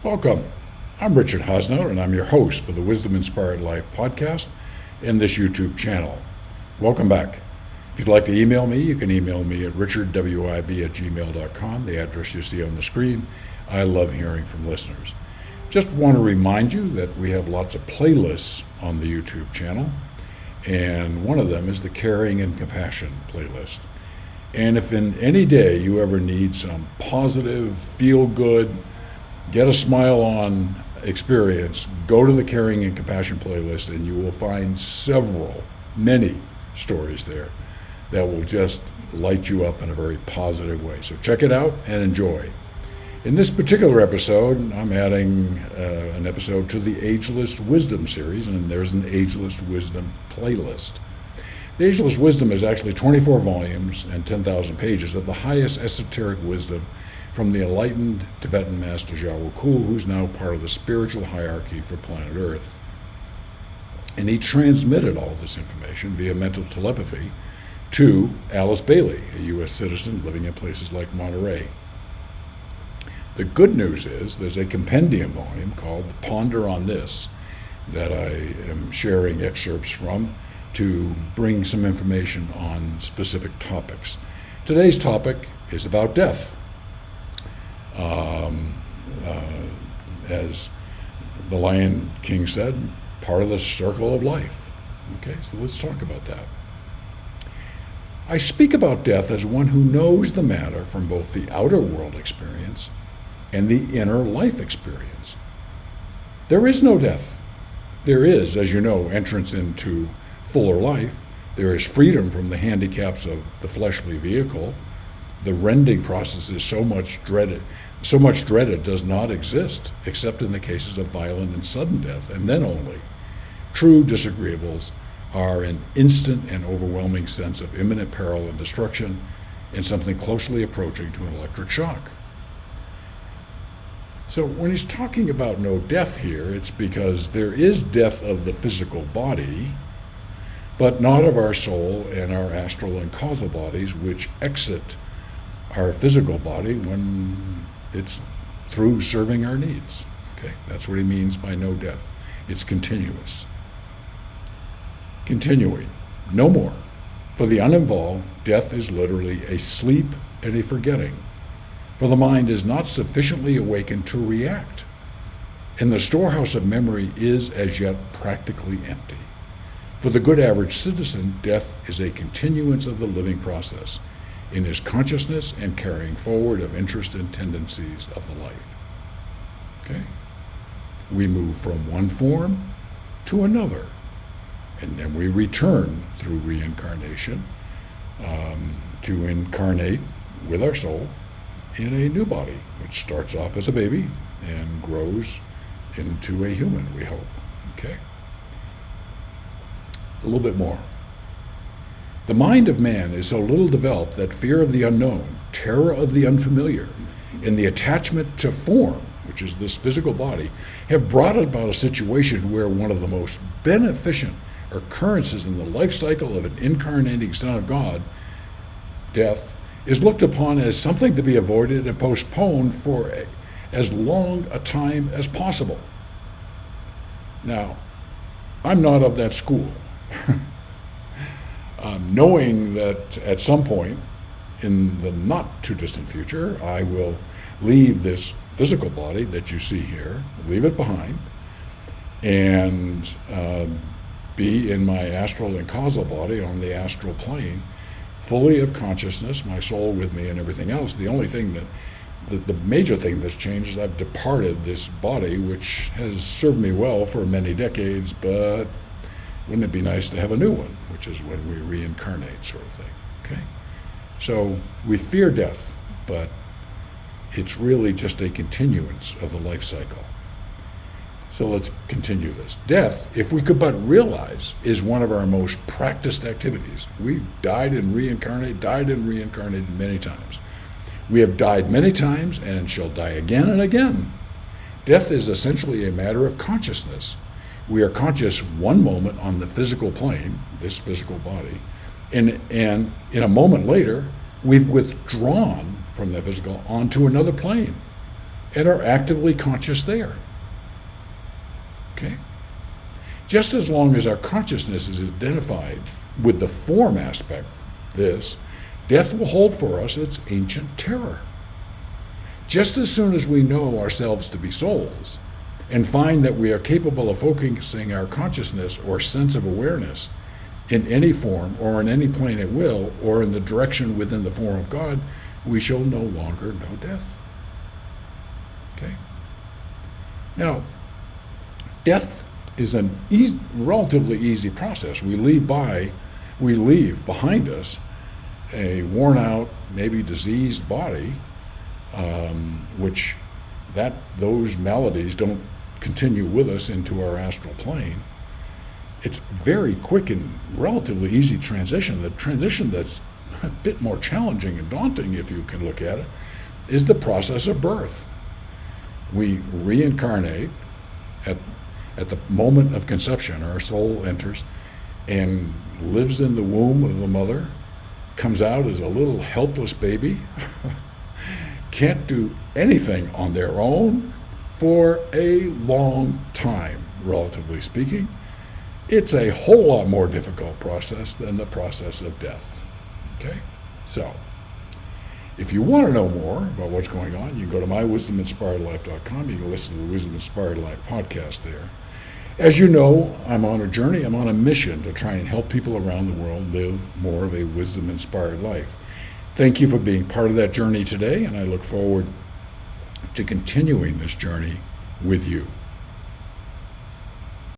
Welcome. I'm Richard Hosnow, and I'm your host for the Wisdom Inspired Life podcast and this YouTube channel. Welcome back. If you'd like to email me, you can email me at richardwib@gmail.com, the address you see on the screen. I love hearing from listeners. Just want to remind you that we have lots of playlists on the YouTube channel, and one of them is the Caring and Compassion playlist. And if in any day you ever need some positive, feel-good, get a smile on experience, go to the Caring and Compassion playlist and you will find many stories there that will just light you up in a very positive way. So check it out and enjoy. In this particular episode, I'm adding an episode to the Ageless Wisdom series, and there's an Ageless Wisdom playlist. The Ageless Wisdom is actually 24 volumes and 10,000 pages of the highest esoteric wisdom from the enlightened Tibetan master Zhao Kul, who's now part of the spiritual hierarchy for planet Earth. And he transmitted all this information via mental telepathy to Alice Bailey, a U.S. citizen living in places like Monterey. The good news is there's a compendium volume called Ponder on This that I am sharing excerpts from to bring some information on specific topics. Today's topic is about death. As the Lion King said, part of the circle of life. Okay, so let's talk about that. I speak about death as one who knows the matter from both the outer world experience and the inner life experience. There is no death. There is, as you know, entrance into fuller life. There is freedom from the handicaps of the fleshly vehicle. The rending process is so much dreaded does not exist, except in the cases of violent and sudden death, and then only. True disagreeables are an instant and overwhelming sense of imminent peril and destruction, and something closely approaching to an electric shock. So when he's talking about no death here, it's because there is death of the physical body, but not of our soul and our astral and causal bodies, which exit our physical body when it's through serving our needs. Okay, that's what he means by no death. It's continuous. Continuing, no more. For the uninvolved, death is literally a sleep and a forgetting. For the mind is not sufficiently awakened to react, and the storehouse of memory is as yet practically empty. For the good average citizen, death is a continuance of the living process in his consciousness and carrying forward of interest and tendencies of the life. Okay? We move from one form to another, and then we return through reincarnation to incarnate with our soul in a new body, which starts off as a baby and grows into a human, we hope. Okay? A little bit more. The mind of man is so little developed that fear of the unknown, terror of the unfamiliar, and the attachment to form, which is this physical body, have brought about a situation where one of the most beneficent occurrences in the life cycle of an incarnating Son of God, death, is looked upon as something to be avoided and postponed for as long a time as possible. Now, I'm not of that school. Knowing that at some point in the not too distant future, I will leave this physical body that you see here, leave it behind, and be in my astral and causal body on the astral plane, fully of consciousness, my soul with me and everything else. The only thing the major thing that's changed is I've departed this body, which has served me well for many decades, but wouldn't it be nice to have a new one, which is when we reincarnate, sort of thing. Okay? So we fear death, but it's really just a continuance of the life cycle. So let's continue this. Death, if we could but realize, is one of our most practiced activities. We've died and reincarnated many times. We have died many times and shall die again and again. Death is essentially a matter of consciousness. We are conscious one moment on the physical plane, this physical body, and in a moment later, we've withdrawn from the physical onto another plane. and are actively conscious there. Okay? Just as long as our consciousness is identified with the form aspect, this, death will hold for us its ancient terror. Just as soon as we know ourselves to be souls and find that we are capable of focusing our consciousness or sense of awareness in any form or in any plane at will or in the direction within the form of God, we shall no longer know death. Okay? Now, death is a relatively easy process. We leave behind us a worn out, maybe diseased body, which those maladies don't continue with us into our astral plane. It's very quick and relatively easy transition. The transition that's a bit more challenging and daunting, if you can look at it, is the process of birth. We reincarnate at the moment of conception. Our soul enters and lives in the womb of the mother, comes out as a little helpless baby, can't do anything on their own for a long time, relatively speaking. It's a whole lot more difficult process than the process of death. Okay? So, if you want to know more about what's going on, you can go to mywisdominspiredlife.com. You can listen to the Wisdom Inspired Life podcast there. As you know, I'm on a journey, I'm on a mission to try and help people around the world live more of a wisdom-inspired life. Thank you for being part of that journey today, and I look forward to continuing this journey with you.